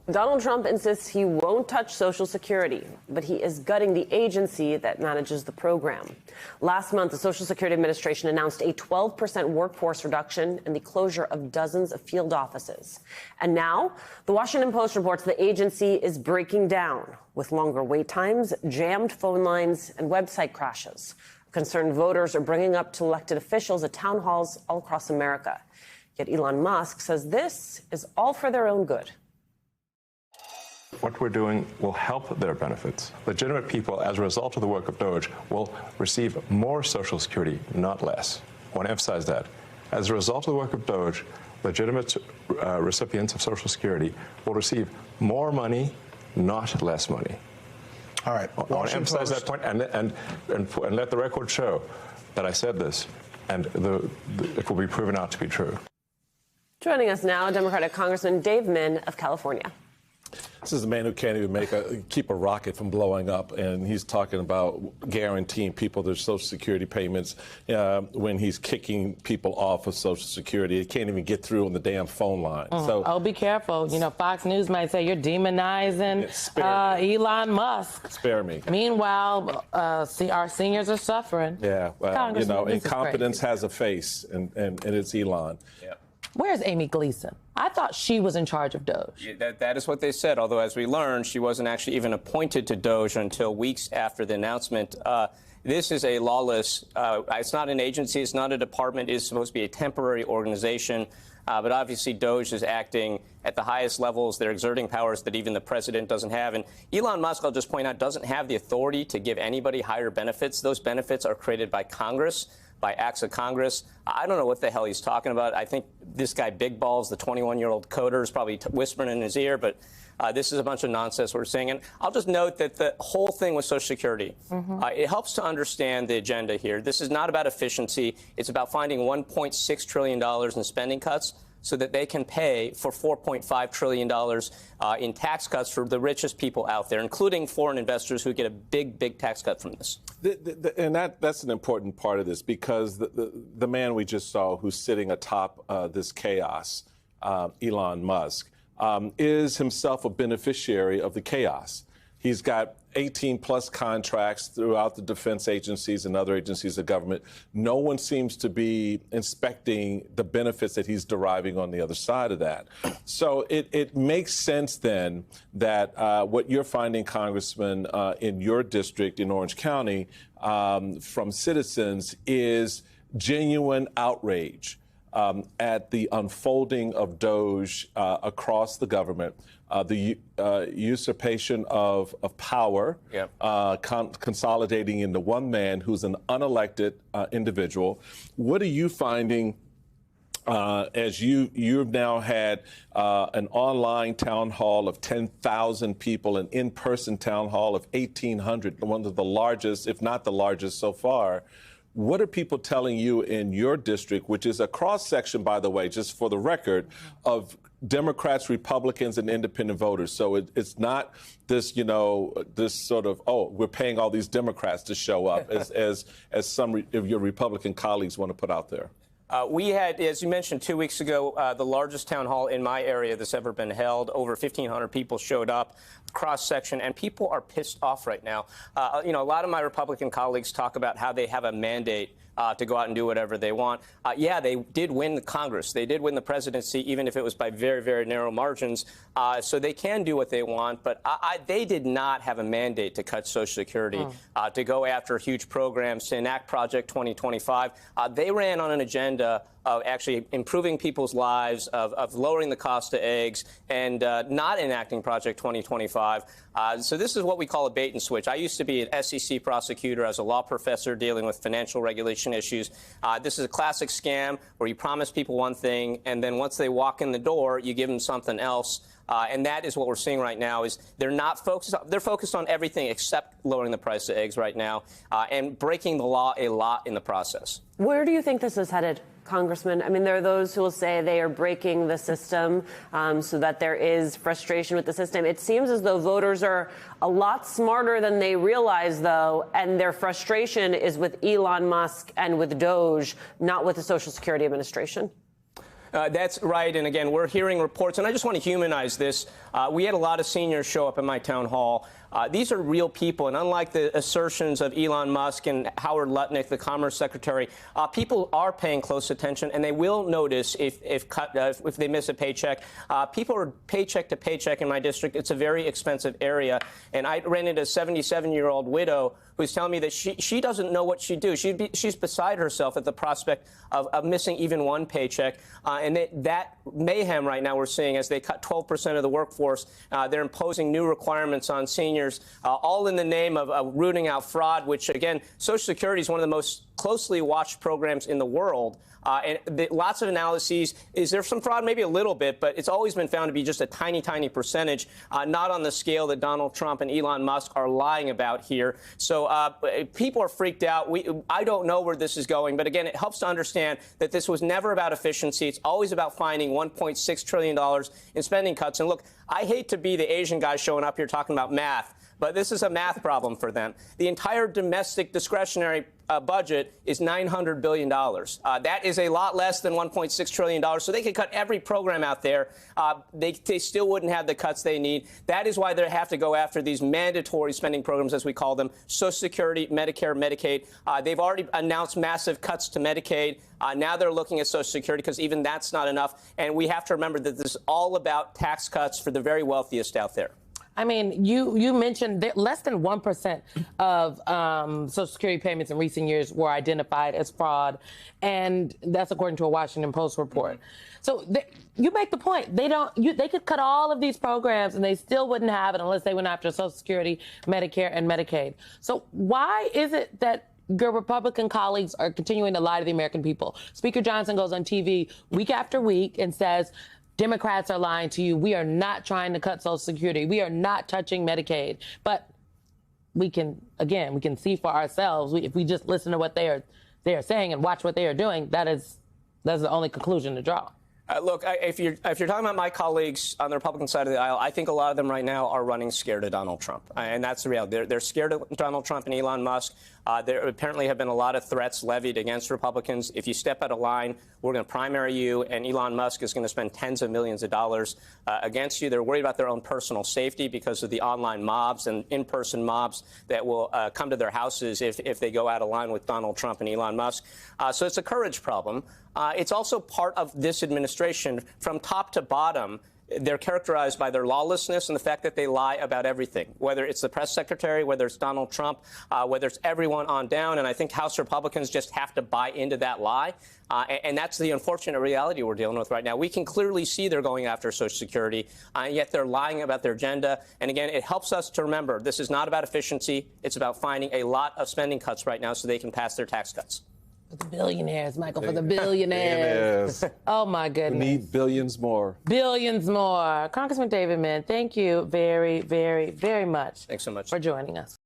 Donald Trump insists he won't touch Social Security, but he is gutting the agency that manages the program. Last month, the Social Security Administration announced a 12% workforce reduction and the closure of dozens of field offices. And now, the Washington Post reports the agency is breaking down with longer wait times, jammed phone lines, and website crashes. Concerned voters are bringing up to elected officials at town halls all across America. Yet Elon Musk says this is all for their own good. What we're doing will help their benefits. Legitimate people, as a result of the work of DOGE, will receive more Social Security, not less. I want to emphasize that. As a result of the work of DOGE, legitimate recipients of Social Security will receive more money, not less money. All right. I want to emphasize that point and let the record show that I said this, and it will be proven out to be true. Joining us now, Democratic Congressman Dave Min of California. This is a man who can't even keep a rocket from blowing up, and he's talking about guaranteeing people their Social Security payments when he's kicking people off of Social Security. He can't even get through on the damn phone line. So, be careful. You know, Fox News might say you're demonizing Elon Musk. Spare me. Meanwhile, our seniors are suffering. Yeah, well, you know, incompetence has a face, and it's Elon. Yeah. Where's Amy Gleason? I thought she was in charge of DOGE. That is what they said, although, as we learned, she wasn't actually even appointed to DOGE until weeks after the announcement. This is a lawless, it's not an agency, it's not a department, it's supposed to be a temporary organization. But obviously, DOGE is acting at the highest levels. They're exerting powers that even the president doesn't have. And Elon Musk, I'll just point out, doesn't have the authority to give anybody higher benefits. Those benefits are created by Congress, by acts of Congress. I don't know what the hell he's talking about. I think this guy, Big Balls, the 21-year-old coder, is probably whispering in his ear, but this is a bunch of nonsense we're saying. And I'll just note that the whole thing with Social Security, it helps to understand the agenda here. This is not about efficiency. It's about finding $1.6 trillion in spending cuts so that they can pay for $4.5 trillion in tax cuts for the richest people out there, including foreign investors who get a big, big tax cut from this. And that's an important part of this, because the man we just saw who's sitting atop this chaos, Elon Musk, is himself a beneficiary of the chaos. He's got 18-plus contracts throughout the defense agencies and other agencies of government. No one seems to be inspecting the benefits that he's deriving on the other side of that. So it makes sense then that what you're finding, Congressman, in your district in Orange County from citizens is genuine outrage at the unfolding of DOGE across the government, the usurpation of power, consolidating into one man who's an unelected individual. What are you finding as you've now had an online town hall of 10,000 people, an in-person town hall of 1,800, one of the largest, if not the largest so far? What are people telling you in your district, which is a cross-section, by the way, just for the record, of Democrats, Republicans, and independent voters? So it's not this, this sort of, we're paying all these Democrats to show up, as some of your Republican colleagues want to put out there. We had, as you mentioned, 2 weeks ago, the largest town hall in my area that's ever been held. Over 1,500 people showed up, cross-section, and people are pissed off right now. A lot of my Republican colleagues talk about how they have a mandate to go out and do whatever they want. Yeah, they did win the Congress. They did win the presidency, even if it was by very, very narrow margins. So they can do what they want. But they did not have a mandate to cut Social Security, to go after huge programs, to enact Project 2025. They ran on an agenda of actually improving people's lives, of lowering the cost of eggs, and not enacting Project 2025. So this is what we call a bait and switch. I used to be an SEC prosecutor as a law professor dealing with financial regulation issues. This is a classic scam where you promise people one thing, and then once they walk in the door, you give them something else. And that is what we're seeing right now. Is they're focused on everything except lowering the price of eggs right now, and breaking the law a lot in the process. Where do you think this is headed, Congressman? I mean, there are those who will say they are breaking the system so that there is frustration with the system. It seems as though voters are a lot smarter than they realize, though, and their frustration is with Elon Musk and with DOGE, not with the Social Security Administration. That's right. And again, we're hearing reports, and I just want to humanize this. We had a lot of seniors show up at my town hall. These are real people, and unlike the assertions of Elon Musk and Howard Lutnick, the Commerce Secretary, people are paying close attention, and they will notice if they miss a paycheck. People are paycheck to paycheck in my district. It's a very expensive area, and I ran into a 77-year-old widow who's telling me that she doesn't know what she'd do. She's beside herself at the prospect of missing even one paycheck. And that mayhem right now we're seeing as they cut 12% of the workforce. They're imposing new requirements on seniors, all in the name of rooting out fraud, which, again, Social Security is one of the most closely watched programs in the world. Lots of analyses. Is there some fraud? Maybe a little bit, but it's always been found to be just a tiny, tiny percentage, not on the scale that Donald Trump and Elon Musk are lying about here. So people are freaked out. I don't know where this is going, but again, it helps to understand that this was never about efficiency. It's always about finding $1.6 trillion in spending cuts. And look, I hate to be the Asian guy showing up here talking about math, but this is a math problem for them. The entire domestic discretionary budget is $900 billion. That is a lot less than $1.6 trillion. So they could cut every program out there. They still wouldn't have the cuts they need. That is why they have to go after these mandatory spending programs, as we call them, Social Security, Medicare, Medicaid. They've already announced massive cuts to Medicaid. Now they're looking at Social Security because even that's not enough. And we have to remember that this is all about tax cuts for the very wealthiest out there. I mean, you mentioned that less than 1% of Social Security payments in recent years were identified as fraud, and that's according to a Washington Post report. So you make the point. They could cut all of these programs, and they still wouldn't have it unless they went after Social Security, Medicare, and Medicaid. So why is it that your Republican colleagues are continuing to lie to the American people? Speaker Johnson goes on TV week after week and says, Democrats are lying to you. We are not trying to cut Social Security. We are not touching Medicaid. But we can see for ourselves. If we just listen to what they are saying and watch what they are doing, that's the only conclusion to draw. Look, if you're talking about my colleagues on the Republican side of the aisle, I think a lot of them right now are running scared of Donald Trump. And that's the reality. They're scared of Donald Trump and Elon Musk. There apparently have been a lot of threats levied against Republicans. If you step out of line, we're going to primary you, and Elon Musk is going to spend tens of millions of dollars against you. They're worried about their own personal safety because of the online mobs and in-person mobs that will come to their houses if they go out of line with Donald Trump and Elon Musk. So it's a courage problem. It's also part of this administration from top to bottom. They're characterized by their lawlessness and the fact that they lie about everything, whether it's the press secretary, whether it's Donald Trump, whether it's everyone on down. And I think House Republicans just have to buy into that lie. And that's the unfortunate reality we're dealing with right now. We can clearly see they're going after Social Security, and yet they're lying about their agenda. And again, it helps us to remember this is not about efficiency. It's about finding a lot of spending cuts right now so they can pass their tax cuts. For the billionaires, Michael, for the billionaires. Oh, my goodness. We need billions more. Billions more. Congressman David Mann, thank you very, very, very much. Thanks so much for joining us.